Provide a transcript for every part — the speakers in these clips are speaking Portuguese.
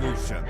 Revolution.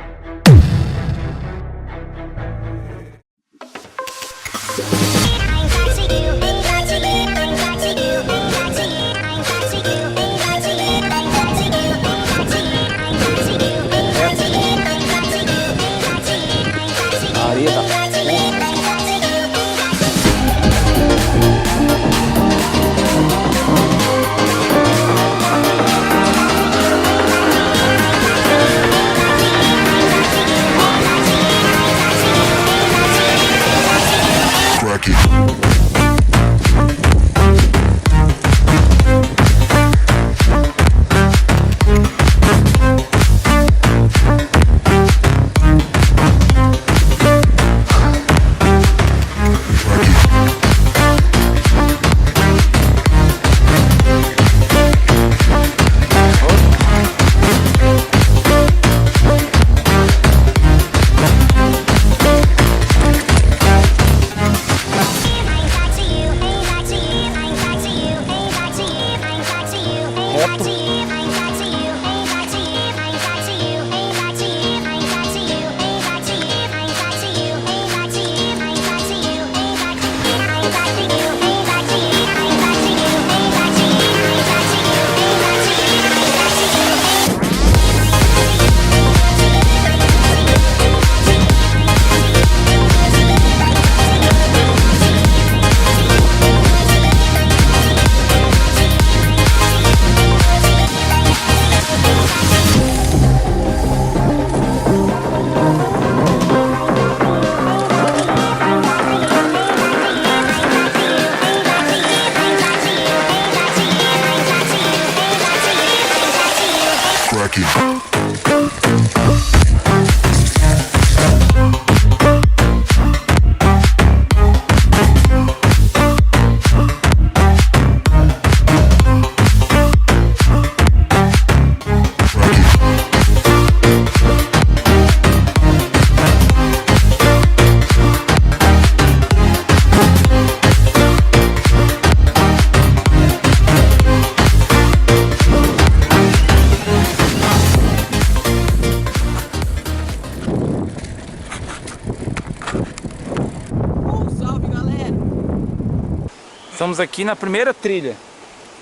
Estamos aqui na primeira trilha.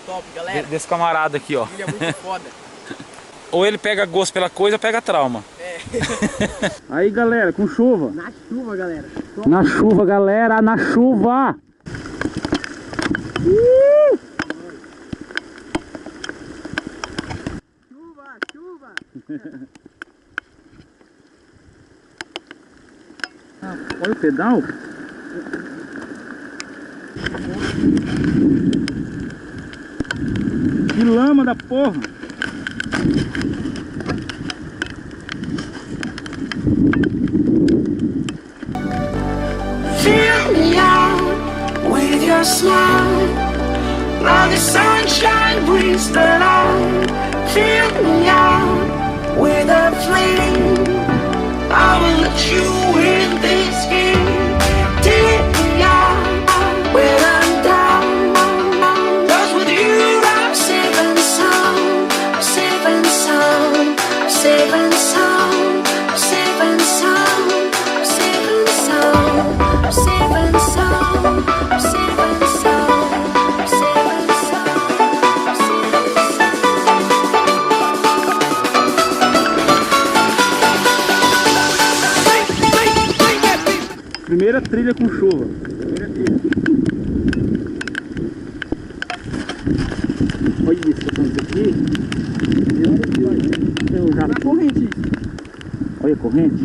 Top, galera. Desse camarada aqui, ó. Trilha muito foda. Ou ele pega gosto pela coisa ou pega trauma. É. Aí, galera, com chuva. Na chuva, galera. Top. Na chuva, galera, na chuva. Chuva, chuva. Olha o pedal. Que lama da porra. Fill me out with your smile. Now the sunshine brings the light. Fill me out with a flame. I will let you in this game. Take me out when I'm down. Cause with you I'm safe and sound. Safe and sound. Safe and sound. Safe and sound. Safe and sound. Safe and sound. Safe and sound. Safe and Primeira trilha com chuva. Primeira trilha. Olha isso, aqui. Eu já corrente. Olha a corrente.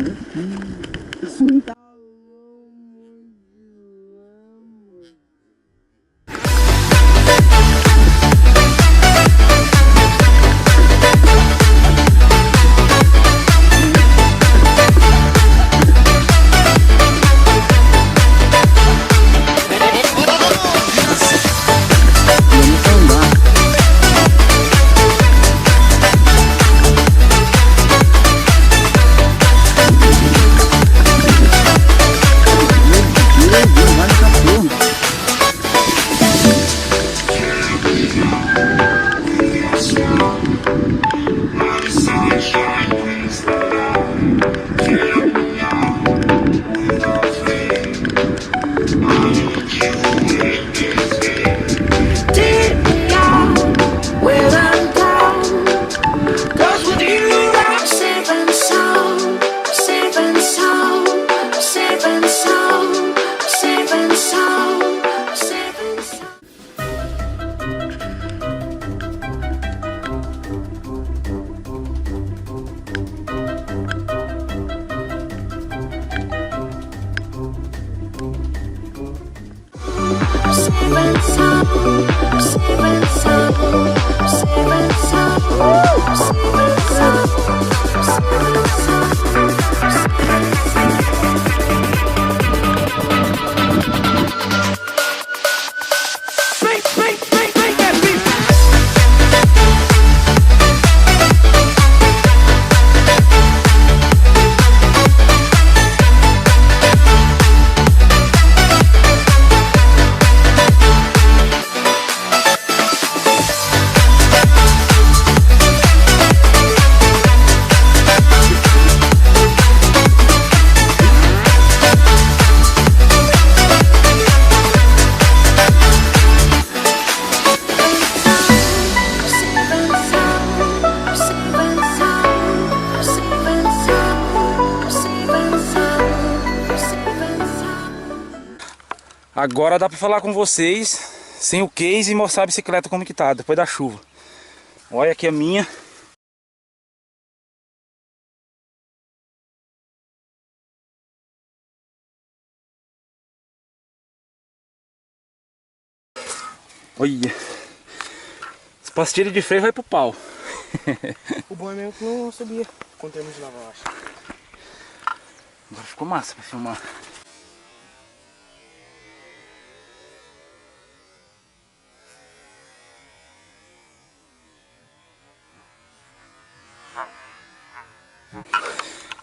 Agora dá pra falar com vocês sem o case e mostrar a bicicleta como que tá, depois da chuva. Olha aqui a minha. Olha. As pastilhas de freio vai pro pau. O bom é mesmo que não subia com termos de lavar, eu acho. Agora ficou massa pra filmar.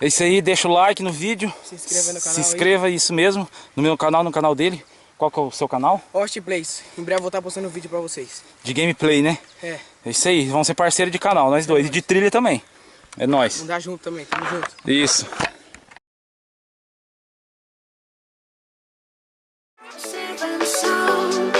É isso aí, deixa o like no vídeo. Se inscreva no canal. Se inscreva, isso mesmo, no meu canal, no canal dele. Qual que é o seu canal? Host Place. Em breve eu vou estar postando vídeo pra vocês. De gameplay, né? É. É isso aí, vamos ser parceiro de canal, nós dois. E de trilha também. É nóis. Vamos dar junto também, tamo junto. Isso. Sipping some,